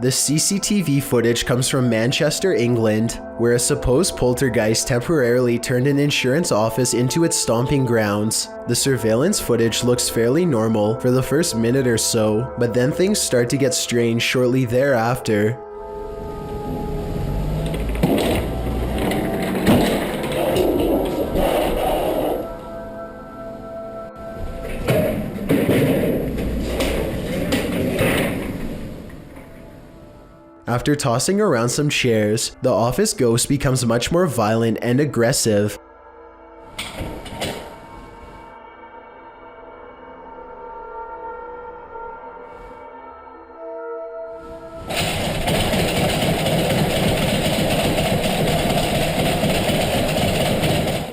The CCTV footage comes from Manchester, England, where a supposed poltergeist temporarily turned an insurance office into its stomping grounds. The surveillance footage looks fairly normal for the first minute or so, but then things start to get strange shortly thereafter. After tossing around some chairs, the office ghost becomes much more violent and aggressive.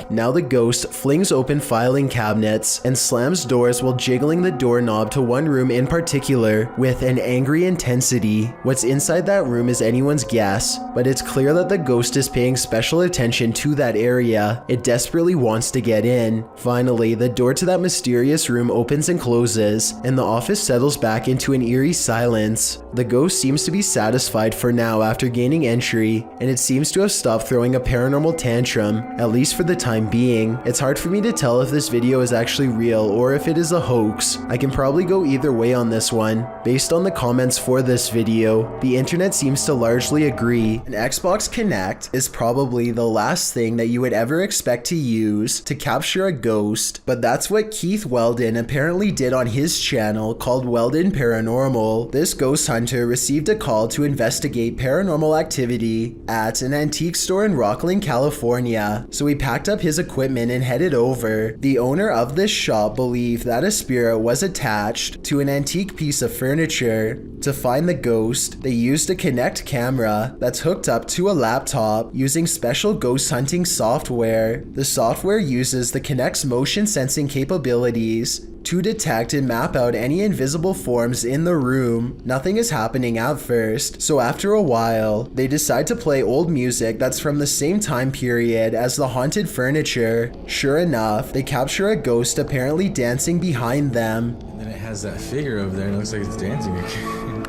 Now the ghost flings open filing cabinets and slams doors while jiggling the doorknob to one room in particular with an angry intensity. What's inside that room is anyone's guess, but it's clear that the ghost is paying special attention to that area. It desperately wants to get in. Finally, the door to that mysterious room opens and closes, and the office settles back into an eerie silence. The ghost seems to be satisfied for now after gaining entry, and it seems to have stopped throwing a paranormal tantrum, at least for the time being. It's hard for me to tell if this video is actually real or if it is a hoax. I can probably go either way on this one. Based on the comments for this video, the internet seems to largely agree. An Xbox Kinect is probably the last thing that you would ever expect to use to capture a ghost, but that's what Keith Weldon apparently did on his channel called Weldon Paranormal. This ghost hunter received a call to investigate paranormal activity at an antique store in Rocklin, California, so he packed up his equipment and headed over. The owner of this shop believed that a spirit was attached to an antique piece of furniture. To find the ghost, they used a Kinect camera that's hooked up to a laptop using special ghost hunting software. The software uses the Kinect's motion sensing capabilities to detect and map out any invisible forms in the room. Nothing is happening at first, so after a while, they decide to play old music that's from the same time period as the haunted furniture. Sure enough, they capture a ghost apparently dancing behind them. And then it has that figure over there and it looks like it's dancing again.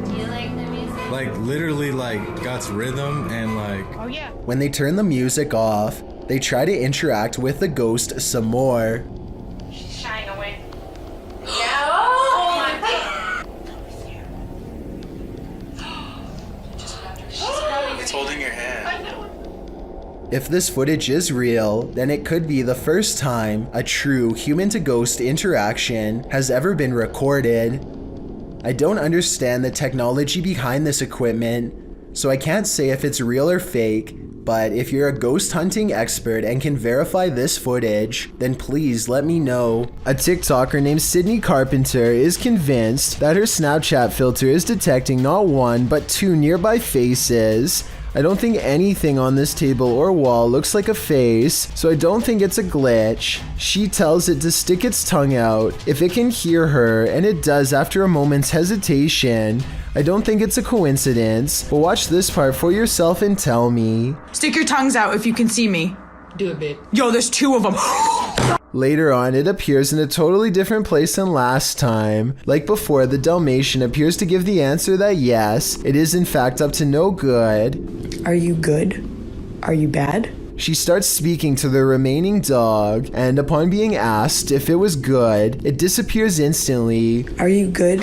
Do you like the music? Like literally like got rhythm and like... Oh yeah. When they turn the music off, they try to interact with the ghost some more. She's shying away. Yeah. Oh my god. It's holding your hand. If this footage is real, then it could be the first time a true human-to-ghost interaction has ever been recorded. I don't understand the technology behind this equipment, so I can't say if it's real or fake, but if you're a ghost hunting expert and can verify this footage, then please let me know. A TikToker named Sydney Carpenter is convinced that her Snapchat filter is detecting not one, but two nearby faces. I don't think anything on this table or wall looks like a face, so I don't think it's a glitch. She tells it to stick its tongue out if it can hear her, and it does after a moment's hesitation. I don't think it's a coincidence, but watch this part for yourself and tell me. Stick your tongues out if you can see me. Do it, babe. Yo, there's two of them. Later on, it appears in a totally different place than last time. Like before, the Dalmatian appears to give the answer that yes, it is in fact up to no good. Are you good? Are you bad? She starts speaking to the remaining dog, and upon being asked if it was good, it disappears instantly. Are you good?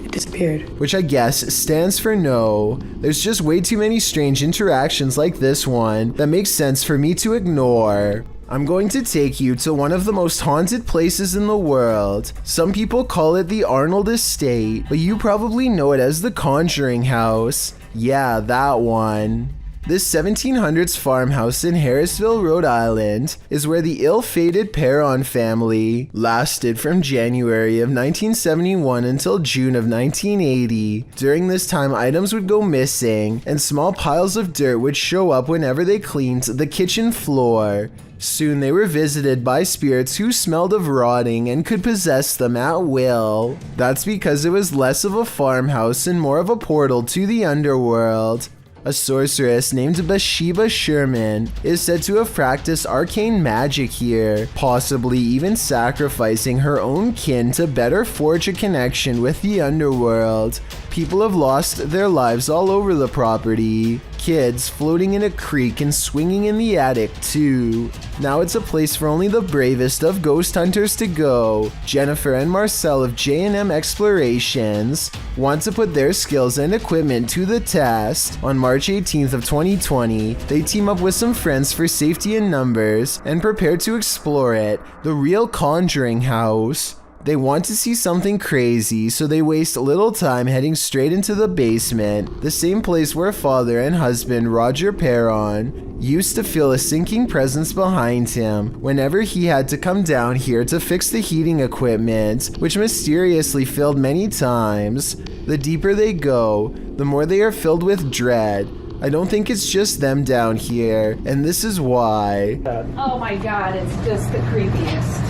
It disappeared. Which I guess stands for no. There's just way too many strange interactions like this one that makes sense for me to ignore. I'm going to take you to one of the most haunted places in the world. Some people call it the Arnold Estate, but you probably know it as the Conjuring House. Yeah, that one. This 1700s farmhouse in Harrisville, Rhode Island, is where the ill-fated Perron family lasted from January of 1971 until June of 1980. During this time, items would go missing, and small piles of dirt would show up whenever they cleaned the kitchen floor. Soon they were visited by spirits who smelled of rotting and could possess them at will. That's because it was less of a farmhouse and more of a portal to the underworld. A sorceress named Bathsheba Sherman is said to have practiced arcane magic here, possibly even sacrificing her own kin to better forge a connection with the underworld. People have lost their lives all over the property. Kids floating in a creek and swinging in the attic too. Now it's a place for only the bravest of ghost hunters to go. Jennifer and Marcel of J&M Explorations want to put their skills and equipment to the test. On March 18th of 2020, they team up with some friends for safety in numbers and prepare to explore it, the real conjuring house. They want to see something crazy, so they waste little time heading straight into the basement, the same place where father and husband Roger Perron used to feel a sinking presence behind him whenever he had to come down here to fix the heating equipment, which mysteriously failed many times. The deeper they go, the more they are filled with dread. I don't think it's just them down here, and this is why. Oh my god, it's just the creepiest.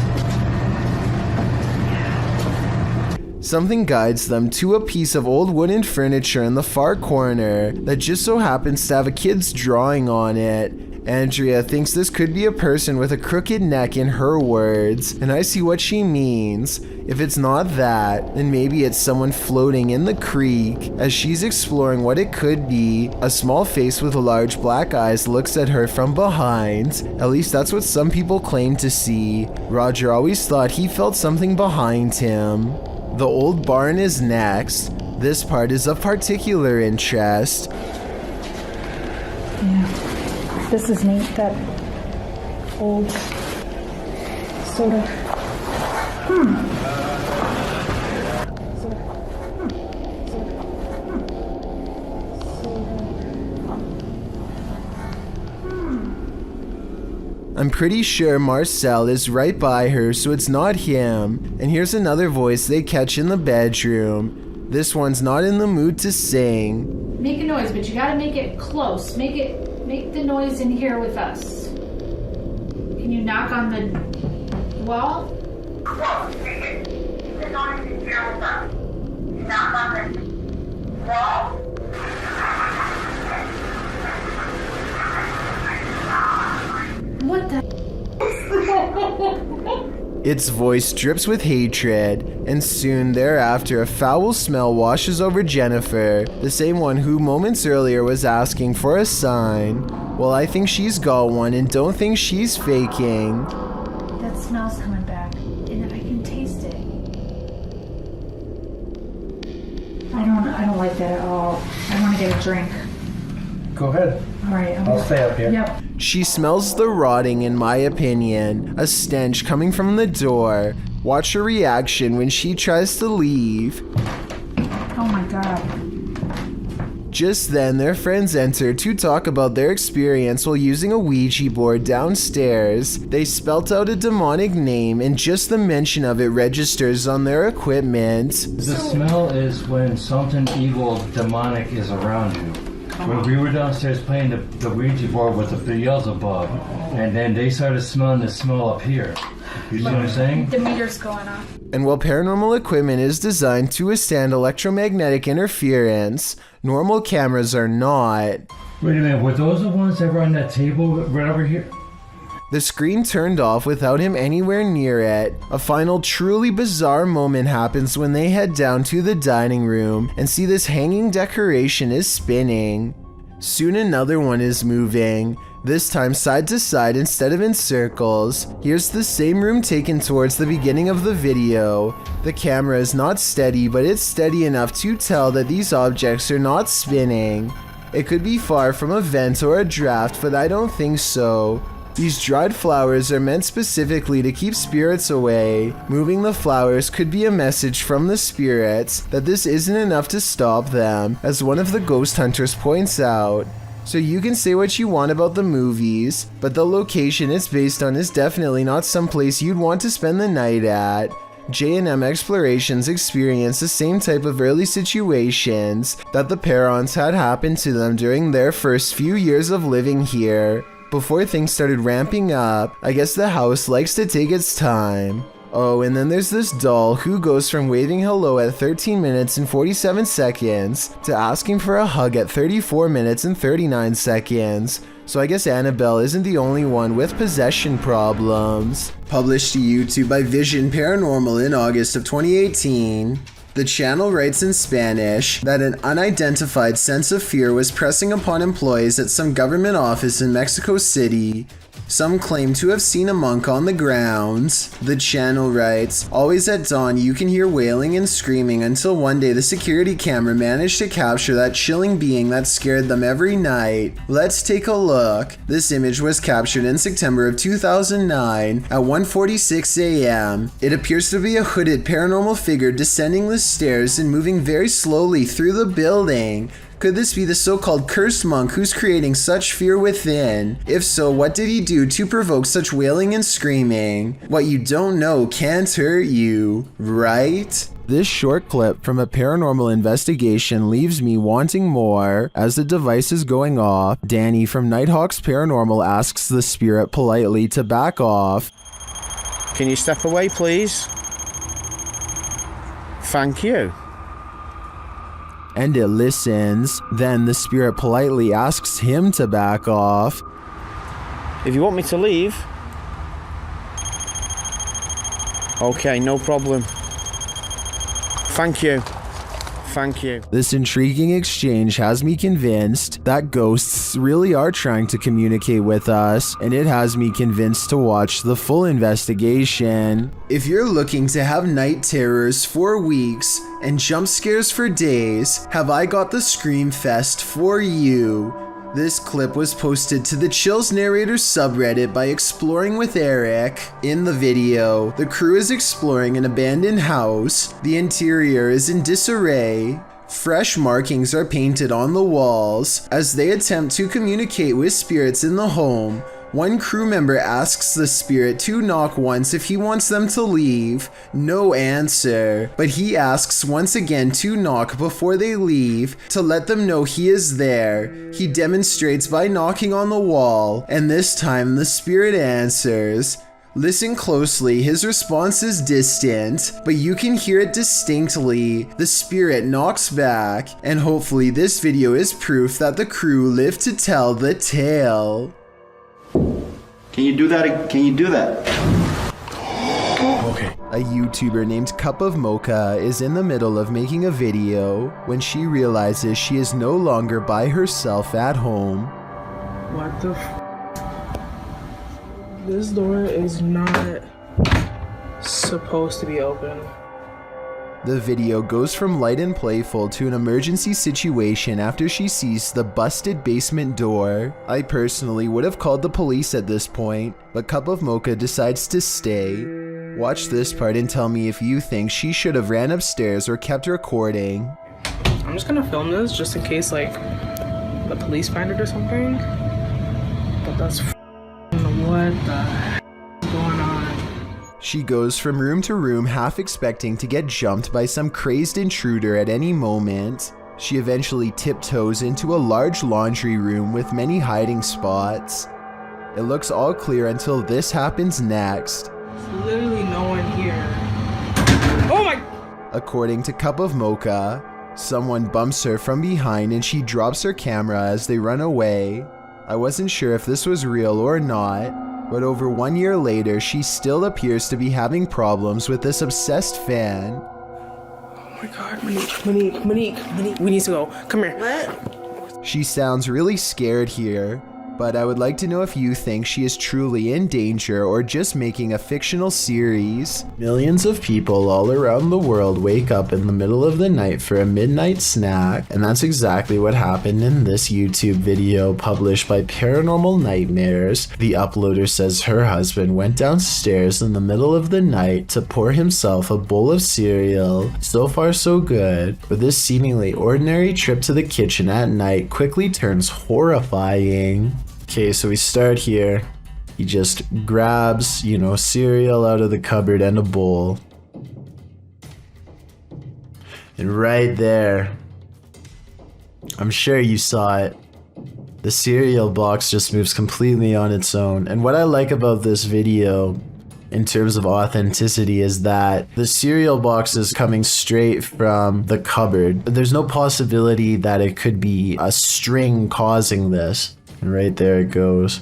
Something guides them to a piece of old wooden furniture in the far corner that just so happens to have a kid's drawing on it. Andrea thinks this could be a person with a crooked neck in her words, and I see what she means. If it's not that, then maybe it's someone floating in the creek. As she's exploring what it could be, a small face with large black eyes looks at her from behind. At least that's what some people claim to see. Roger always thought he felt something behind him. The old barn is next. This part is of particular interest. Yeah, this is neat, that old sort of, I'm pretty sure Marcel is right by her, so it's not him. And here's another voice they catch in the bedroom. This one's not in the mood to sing. make a noise, but you gotta make it close. Make the noise in here with us. Can you knock on the wall? Close. Make the noise in here with us. Knock on the wall. What the? Its voice drips with hatred, and soon thereafter a foul smell washes over Jennifer, the same one who moments earlier was asking for a sign. Well, I think she's got one and don't think she's faking. That smell's coming back, and I can taste it. I don't like that at all. I want to get a drink. Go ahead. All right. I'll stay up here. Yep. She smells the rotting, in my opinion, a stench coming from the door. Watch her reaction when she tries to leave. Oh my god. Just then, their friends enter to talk about their experience while using a Ouija board downstairs. They spelt out a demonic name, and just the mention of it registers on their equipment. The smell is when something evil, demonic is around you. When we were downstairs playing the Ouija board with the Beelzebub, and then they started smelling the smell up here. You see what I'm saying? The meter's going off. And while paranormal equipment is designed to withstand electromagnetic interference, normal cameras are not. Wait a minute, were those the ones that were on that table right over here? The screen turned off without him anywhere near it. A final truly bizarre moment happens when they head down to the dining room and see this hanging decoration is spinning. Soon another one is moving, this time side to side instead of in circles. Here's the same room taken towards the beginning of the video. The camera is not steady, but it's steady enough to tell that these objects are not spinning. It could be far from a vent or a draft, but I don't think so. These dried flowers are meant specifically to keep spirits away. Moving the flowers could be a message from the spirits that this isn't enough to stop them, as one of the ghost hunters points out. So you can say what you want about the movies, but the location it's based on is definitely not someplace you'd want to spend the night at. J&M Explorations experienced the same type of early situations that the Perrons had happened to them during their first few years of living here. Before things started ramping up, I guess the house likes to take its time. Oh, and then there's this doll who goes from waving hello at 13 minutes and 47 seconds to asking for a hug at 34 minutes and 39 seconds. So I guess Annabelle isn't the only one with possession problems. Published to YouTube by Vision Paranormal in August of 2018. The channel writes in Spanish that an unidentified sense of fear was pressing upon employees at some government office in Mexico City. Some claim to have seen a monk on the grounds. The channel writes, always at dawn you can hear wailing and screaming until one day the security camera managed to capture that chilling being that scared them every night. Let's take a look. This image was captured in September of 2009 at 1:46 a.m. It appears to be a hooded paranormal figure descending the stairs and moving very slowly through the building. Could this be the so-called cursed monk who's creating such fear within? If so, what did he do to provoke such wailing and screaming? What you don't know can't hurt you, right? This short clip from a paranormal investigation leaves me wanting more. As the device is going off, Danny from Nighthawks Paranormal asks the spirit politely to back off. Can you step away, please? Thank you. And it listens. Then the spirit politely asks him to back off. If you want me to leave. Okay, no problem. Thank you. Thank you. This intriguing exchange has me convinced that ghosts really are trying to communicate with us, and it has me convinced to watch the full investigation. If you're looking to have night terrors for weeks and jump scares for days, have I got the Scream Fest for you. This clip was posted to the Chills Narrator subreddit by Exploring with Eric. In the video, the crew is exploring an abandoned house. The interior is in disarray. Fresh markings are painted on the walls. As they attempt to communicate with spirits in the home, one crew member asks the spirit to knock once if he wants them to leave. No answer, but he asks once again to knock before they leave to let them know he is there. He demonstrates by knocking on the wall, and this time the spirit answers. Listen closely, his response is distant, but you can hear it distinctly. The spirit knocks back, and hopefully this video is proof that the crew lived to tell the tale. Can you do that? Can you do that? Okay. A YouTuber named Cup of Mocha is in the middle of making a video when she realizes she is no longer by herself at home. What the This door is not supposed to be open. The video goes from light and playful to an emergency situation after she sees the busted basement door. I personally would have called the police at this point, but Cup of Mocha decides to stay. Watch this part and tell me if you think she should have ran upstairs or kept recording. I'm just gonna film this just in case like the police find it or something. But that's what the heck is going on? She goes from room to room half expecting to get jumped by some crazed intruder at any moment. She eventually tiptoes into a large laundry room with many hiding spots. It looks all clear until this happens next. There's literally no one here. Oh my! According to Cup of Mocha, someone bumps her from behind and she drops her camera as they run away. I wasn't sure if this was real or not, but over 1 year later, she still appears to be having problems with this obsessed fan. Oh my god, Monique, we need to go. Come here. What? She sounds really scared here, but I would like to know if you think she is truly in danger or just making a fictional series. Millions of people all around the world wake up in the middle of the night for a midnight snack, and that's exactly what happened in this YouTube video published by Paranormal Nightmares. The uploader says her husband went downstairs in the middle of the night to pour himself a bowl of cereal. So far so good, but this seemingly ordinary trip to the kitchen at night quickly turns horrifying. Okay, so we start here. He just grabs, cereal out of the cupboard and a bowl. And right there, I'm sure you saw it. The cereal box just moves completely on its own. And what I like about this video in terms of authenticity is that the cereal box is coming straight from the cupboard. There's no possibility that it could be a string causing this. And right there it goes.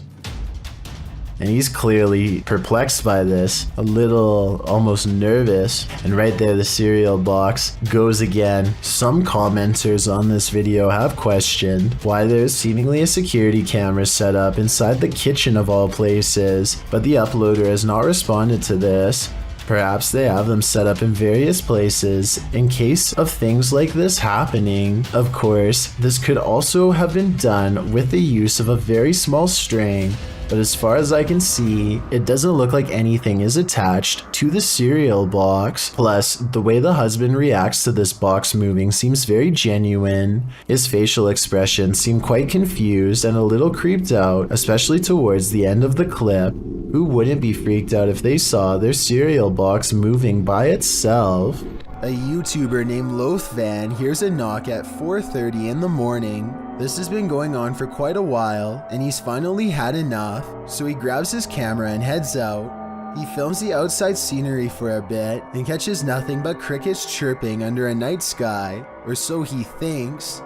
And he's clearly perplexed by this, a little almost nervous. And right there, the cereal box goes again. Some commenters on this video have questioned why there's seemingly a security camera set up inside the kitchen of all places, but the uploader has not responded to this. Perhaps they have them set up in various places in case of things like this happening. Of course, this could also have been done with the use of a very small string, but as far as I can see, it doesn't look like anything is attached to the cereal box. Plus, the way the husband reacts to this box moving seems very genuine. His facial expressions seem quite confused and a little creeped out, especially towards the end of the clip. Who wouldn't be freaked out if they saw their cereal box moving by itself? A YouTuber named Lothvan hears a knock at 4:30 in the morning. This has been going on for quite a while, and he's finally had enough, so he grabs his camera and heads out. He films the outside scenery for a bit and catches nothing but crickets chirping under a night sky, or so he thinks.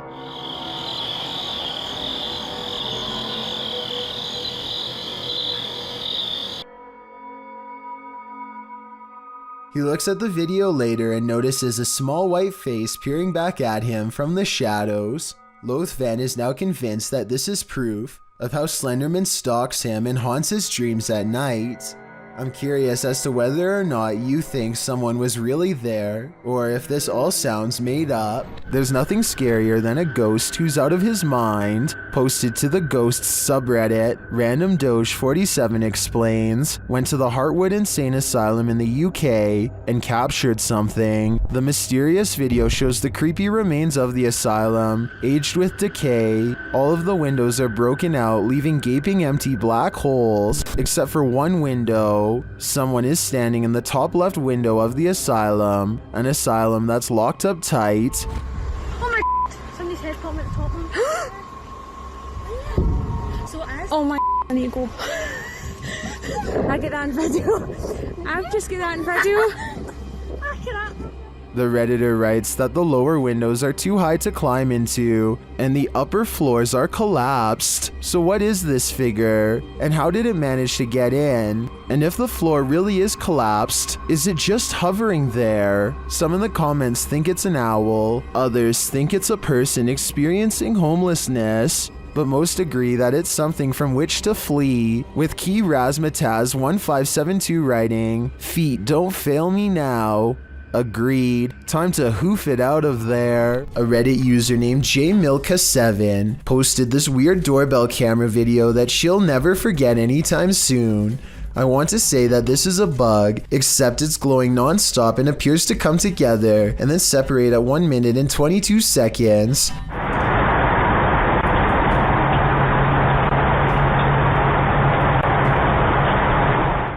He looks at the video later and notices a small white face peering back at him from the shadows. Lothvan is now convinced that this is proof of how Slenderman stalks him and haunts his dreams at night. I'm curious as to whether or not you think someone was really there, or if this all sounds made up. There's nothing scarier than a ghost who's out of his mind. Posted to the Ghosts subreddit, Random Doge 47 explains, went to the Heartwood Insane Asylum in the UK and captured something. The mysterious video shows the creepy remains of the asylum, aged with decay. All of the windows are broken out, leaving gaping empty black holes, except for one window. Someone is standing in the top left window of the asylum, an asylum that's locked up tight. Oh my somebody's head popping at the top one. So it is. Oh my I need to go. I get that on video. I've just get that on video. I cannot. The Redditor writes that the lower windows are too high to climb into, and the upper floors are collapsed. So what is this figure, and how did it manage to get in? And if the floor really is collapsed, is it just hovering there? Some in the comments think it's an owl, others think it's a person experiencing homelessness, but most agree that it's something from which to flee, with Key Razmataz1572 writing, "Feet don't fail me now." Agreed. Time to hoof it out of there. A Reddit user named jmilka7 posted this weird doorbell camera video that she'll never forget anytime soon. I want to say that this is a bug, except it's glowing non-stop and appears to come together and then separate at 1 minute and 22 seconds.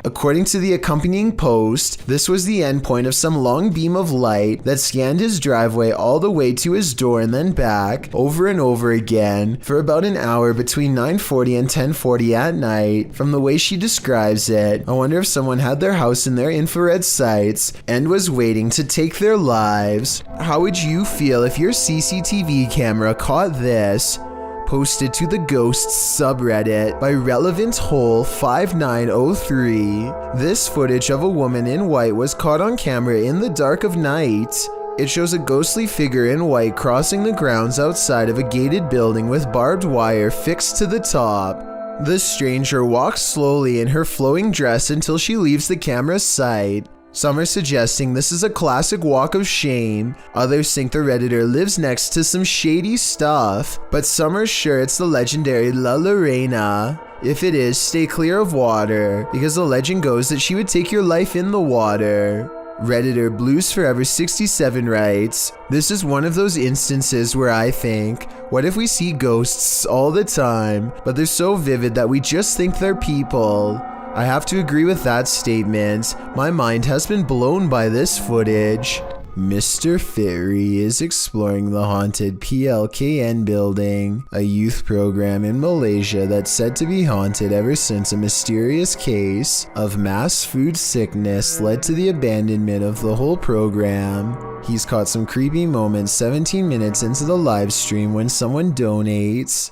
According to the accompanying post, this was the endpoint of some long beam of light that scanned his driveway all the way to his door and then back, over and over again, for about an hour between 9:40 and 10:40 at night. From the way she describes it, I wonder if someone had their house in their infrared sights and was waiting to take their lives. How would you feel if your CCTV camera caught this? Posted to the Ghosts subreddit by Relevant Hole 5903. This footage of a woman in white was caught on camera in the dark of night. It shows a ghostly figure in white crossing the grounds outside of a gated building with barbed wire fixed to the top. The stranger walks slowly in her flowing dress until she leaves the camera's sight. Some are suggesting this is a classic walk of shame, others think the Redditor lives next to some shady stuff, but some are sure it's the legendary La Llorona. If it is, stay clear of water, because the legend goes that she would take your life in the water. Redditor Blues Forever 67 writes, "This is one of those instances where I think, what if we see ghosts all the time, but they're so vivid that we just think they're people?" I have to agree with that statement. My mind has been blown by this footage. Mr. Fairy is exploring the haunted PLKN building, a youth program in Malaysia that's said to be haunted ever since a mysterious case of mass food sickness led to the abandonment of the whole program. He's caught some creepy moments 17 minutes into the live stream when someone donates.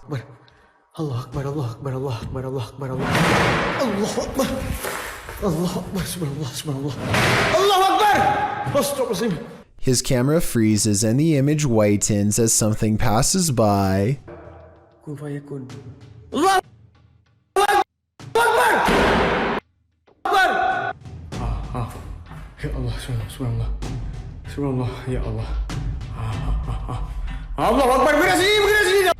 Allah Akbar, Allah Akbar, Allah Akbar, Allah Akbar, Allah Akbar. Allah Akbar. Allah Akbar, subhanallah, subhanallah. Allah Akbar! Astaghfirullah. His camera freezes and the image whitens as something passes by. Kun fayakun. Allah Akbar! Akbar! Ya Allah, subhanallah. Subhanallah, ya Allah. Allah Akbar, bergerak sini.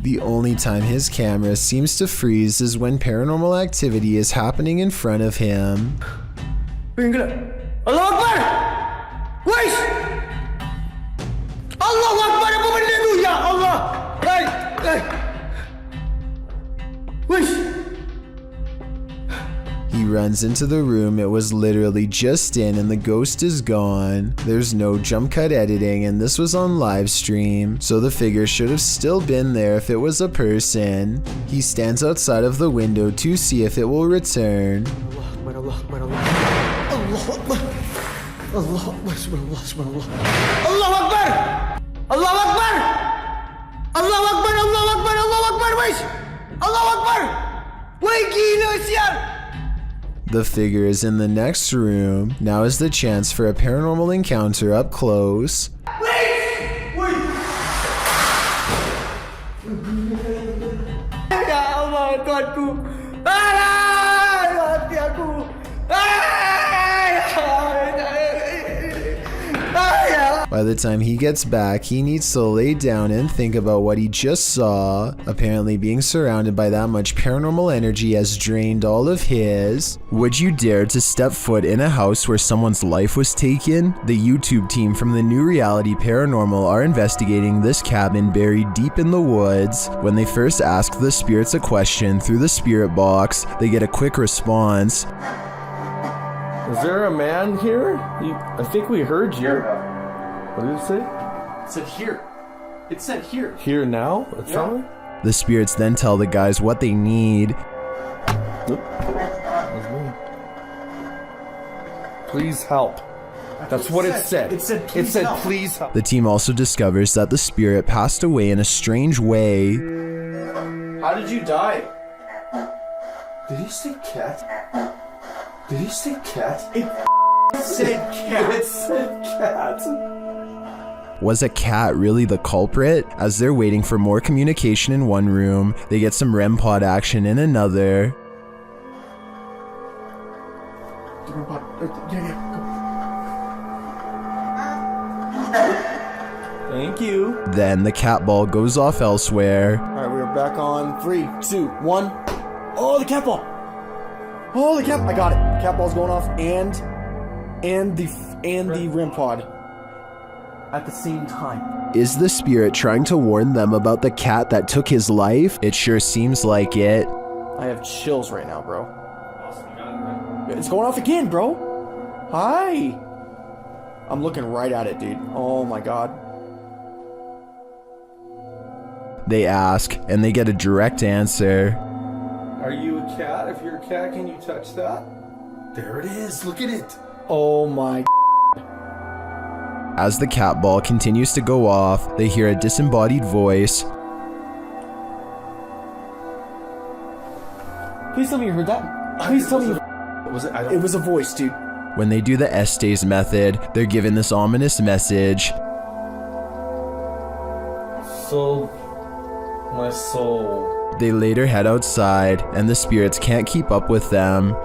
The only time his camera seems to freeze is when paranormal activity is happening in front of him. Allah Akbar! Wais! Allah Akbar, apa benda tu? Ya Allah! Wais! He runs into the room it was literally just in and the ghost is gone. There's no jump cut editing and this was on live stream, so the figure should have still been there if it was a person. He stands outside of the window to see if it will return. Allah Akbar, Allah Akbar, Allah Akbar. Allah Akbar, subhanallah, subhanallah. Allah Akbar! Allah Akbar! Allah Akbar, Allah Akbar, Allah Akbar, wais! Allah Akbar! Wai gila sial! The figure is in the next room. Now is the chance for a paranormal encounter up close. Ya Allah, Tuhanku. Mati aku. By the time he gets back, he needs to lay down and think about what he just saw. Apparently being surrounded by that much paranormal energy has drained all of his. Would you dare to step foot in a house where someone's life was taken? The YouTube team from the New Reality Paranormal are investigating this cabin buried deep in the woods. When they first ask the spirits a question through the spirit box, they get a quick response. Is there a man here? I think we heard you. What did it say? It said here. It said here. Here now? Yeah. The spirits then tell the guys what they need. Oop. That's me. Please help. That's what it said. It said please help. The team also discovers that the spirit passed away in a strange way. How did you die? Did he say cat? Did he say cat? It said cat. It said cat. Was a cat really the culprit? As they're waiting for more communication in one room, they get some REM pod action in another. Thank you. Then the cat ball goes off elsewhere. Alright, we're back on 3, 2, 1. Oh, the cat ball! Oh, the cat! I got it. Cat ball's going off, and the REM pod at the same time. Is the spirit trying to warn them about the cat that took his life? It sure seems like it. I have chills right now, bro. It's going off again, bro. Hi. I'm looking right at it, dude. Oh my god. They ask, and they get a direct answer. Are you a cat? If you're a cat, can you touch that? There it is. Look at it. Oh my. As the cat ball continues to go off, they hear a disembodied voice. Please tell me you heard that. Please tell me you... Was it? It was a voice, dude. When they do the Estes method, they're given this ominous message. So, my soul. They later head outside, and the spirits can't keep up with them.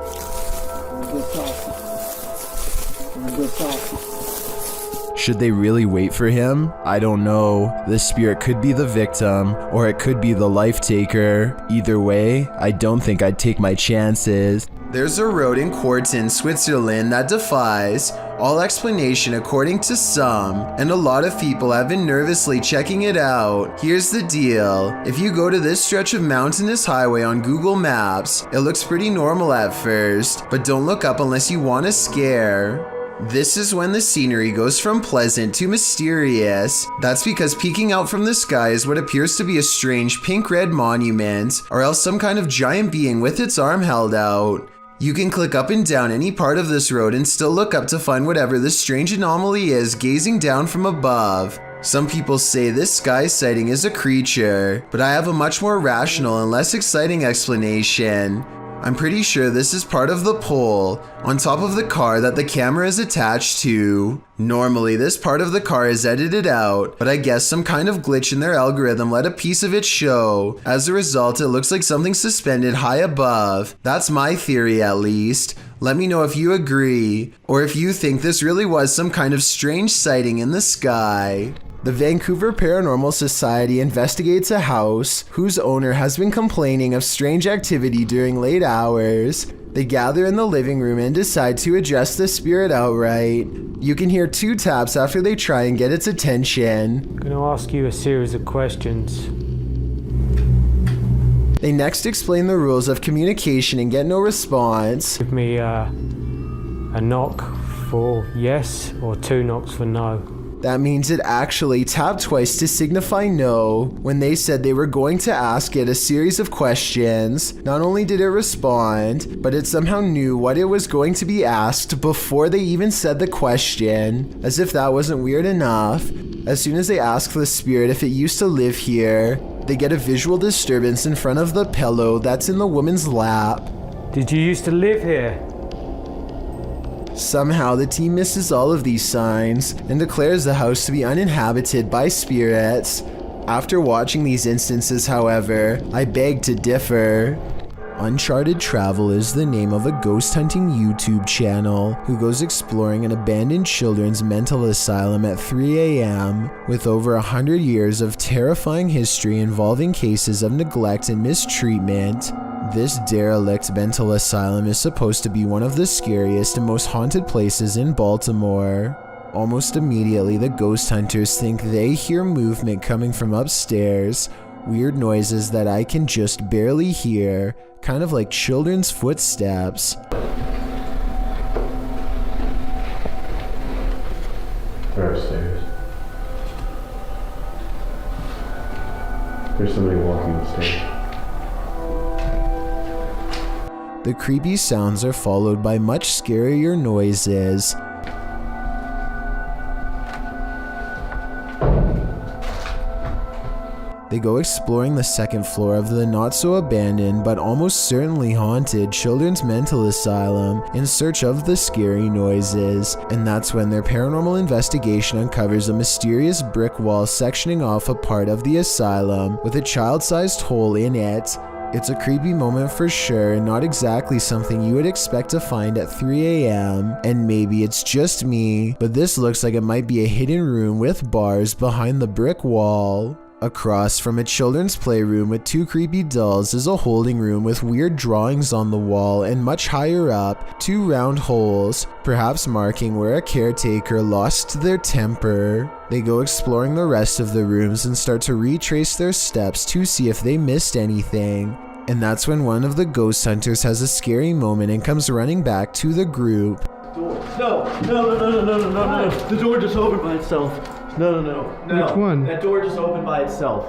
Should they really wait for him? I don't know. This spirit could be the victim, or it could be the life taker. Either way, I don't think I'd take my chances. There's a road in Quarten, Switzerland that defies all explanation according to some, and a lot of people have been nervously checking it out. Here's the deal. If you go to this stretch of mountainous highway on Google Maps, it looks pretty normal at first, but don't look up unless you want a scare. This is when the scenery goes from pleasant to mysterious. That's because peeking out from the sky is what appears to be a strange pink-red monument, or else some kind of giant being with its arm held out. You can click up and down any part of this road and still look up to find whatever this strange anomaly is gazing down from above. Some people say this sky sighting is a creature, but I have a much more rational and less exciting explanation. I'm pretty sure this is part of the pole on top of the car that the camera is attached to. Normally, this part of the car is edited out, but I guess some kind of glitch in their algorithm let a piece of it show. As a result, it looks like something suspended high above. That's my theory, at least. Let me know if you agree, or if you think this really was some kind of strange sighting in the sky. The Vancouver Paranormal Society investigates a house whose owner has been complaining of strange activity during late hours. They gather in the living room and decide to address the spirit outright. You can hear 2 taps after they try and get its attention. I'm going to ask you a series of questions. They next explain the rules of communication and get no response. Give me a knock for yes or 2 knocks for no. That means it actually tapped twice to signify no when they said they were going to ask it a series of questions. Not only did it respond, but it somehow knew what it was going to be asked before they even said the question, as if that wasn't weird enough. As soon as they ask the spirit if it used to live here, they get a visual disturbance in front of the pillow that's in the woman's lap. Did you used to live here? Somehow the team misses all of these signs and declares the house to be uninhabited by spirits. After watching these instances, however, I beg to differ. Uncharted Travel is the name of a ghost hunting YouTube channel who goes exploring an abandoned children's mental asylum at 3 a.m. with over 100 years of terrifying history involving cases of neglect and mistreatment. This derelict mental asylum is supposed to be one of the scariest and most haunted places in Baltimore. Almost immediately, the ghost hunters think they hear movement coming from upstairs, weird noises that I can just barely hear, kind of like children's footsteps. They're upstairs. There's somebody walking upstairs. The creepy sounds are followed by much scarier noises. They go exploring the second floor of the not-so-abandoned but almost certainly haunted children's mental asylum in search of the scary noises, and that's when their paranormal investigation uncovers a mysterious brick wall sectioning off a part of the asylum with a child-sized hole in it. It's a creepy moment for sure, and not exactly something you would expect to find at 3 a.m. And maybe it's just me, but this looks like it might be a hidden room with bars behind the brick wall. Across from a children's playroom with 2 creepy dolls is a holding room with weird drawings on the wall, and much higher up, 2 round holes, perhaps marking where a caretaker lost their temper. They go exploring the rest of the rooms and start to retrace their steps to see if they missed anything. And that's when one of the ghost hunters has a scary moment and comes running back to the group. No. The door just opened by itself. No. Which one? That door just opened by itself.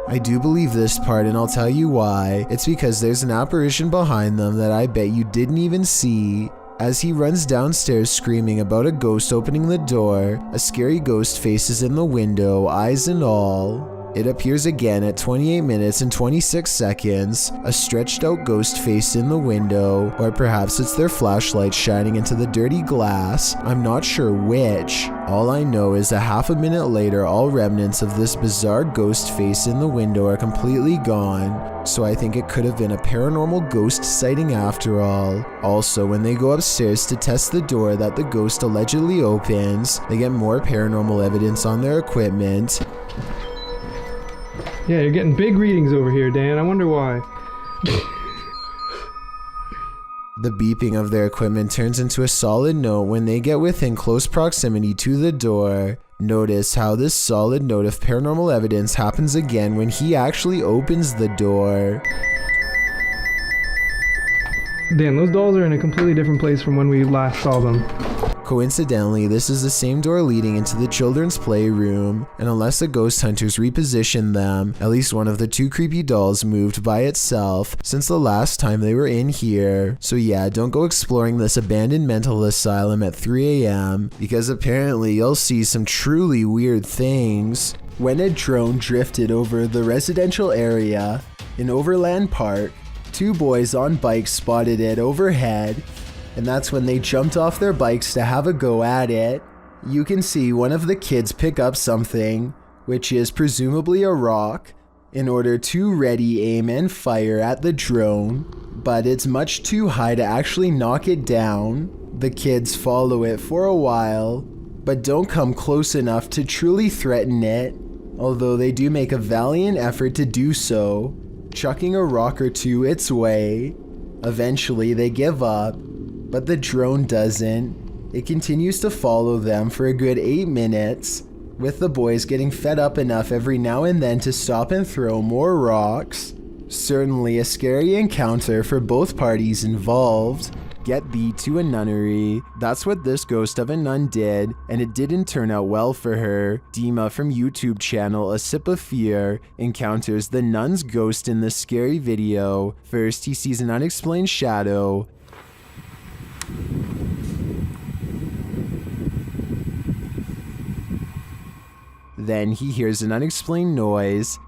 I do believe this part, and I'll tell you why. It's because there's an apparition behind them that I bet you didn't even see. As he runs downstairs screaming about a ghost opening the door, a scary ghost face is in the window, eyes and all. It appears again at 28 minutes and 26 seconds, a stretched out ghost face in the window, or perhaps it's their flashlight shining into the dirty glass. I'm not sure which. All I know is a half a minute later, all remnants of this bizarre ghost face in the window are completely gone, so I think it could have been a paranormal ghost sighting after all. Also, when they go upstairs to test the door that the ghost allegedly opens, they get more paranormal evidence on their equipment. Yeah, you're getting big readings over here, Dan. I wonder why. The beeping of their equipment turns into a solid note when they get within close proximity to the door. Notice how this solid note of paranormal evidence happens again when he actually opens the door. Dan, those dolls are in a completely different place from when we last saw them. Coincidentally, this is the same door leading into the children's playroom, and unless the ghost hunters repositioned them, at least one of the 2 creepy dolls moved by itself since the last time they were in here. So yeah, don't go exploring this abandoned mental asylum at 3 a.m. because apparently you'll see some truly weird things. When a drone drifted over the residential area in Overland Park, 2 boys on bikes spotted it overhead, and that's when they jumped off their bikes to have a go at it. You can see one of the kids pick up something, which is presumably a rock, in order to ready aim and fire at the drone, but it's much too high to actually knock it down. The kids follow it for a while, but don't come close enough to truly threaten it, although they do make a valiant effort to do so, chucking a rock or 2 its way. Eventually they give up, but the drone doesn't. It continues to follow them for a good 8 minutes, with the boys getting fed up enough every now and then to stop and throw more rocks. Certainly a scary encounter for both parties involved. Get thee to a nunnery. That's what this ghost of a nun did, and it didn't turn out well for her. Dima from YouTube channel A Sip of Fear encounters the nun's ghost in this scary video. First, he sees an unexplained shadow. Then he hears an unexplained noise.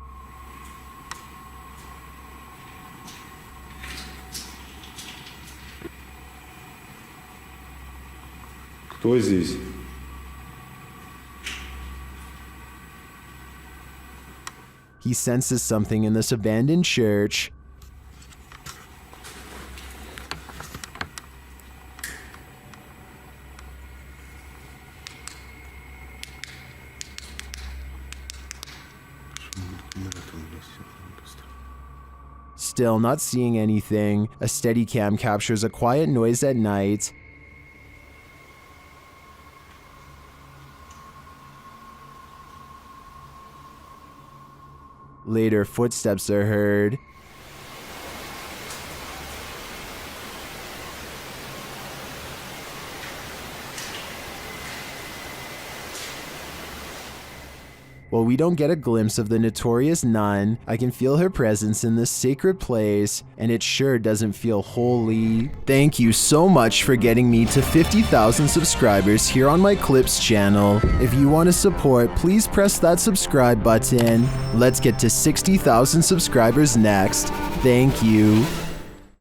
Кто здесь? He senses something in this abandoned church. Still not seeing anything, a Steadicam captures a quiet noise at night. Later, footsteps are heard. While we don't get a glimpse of the notorious nun, I can feel her presence in this sacred place, and it sure doesn't feel holy. Thank you so much for getting me to 50,000 subscribers here on my Clips channel. If you want to support, please press that subscribe button. Let's get to 60,000 subscribers next. Thank you.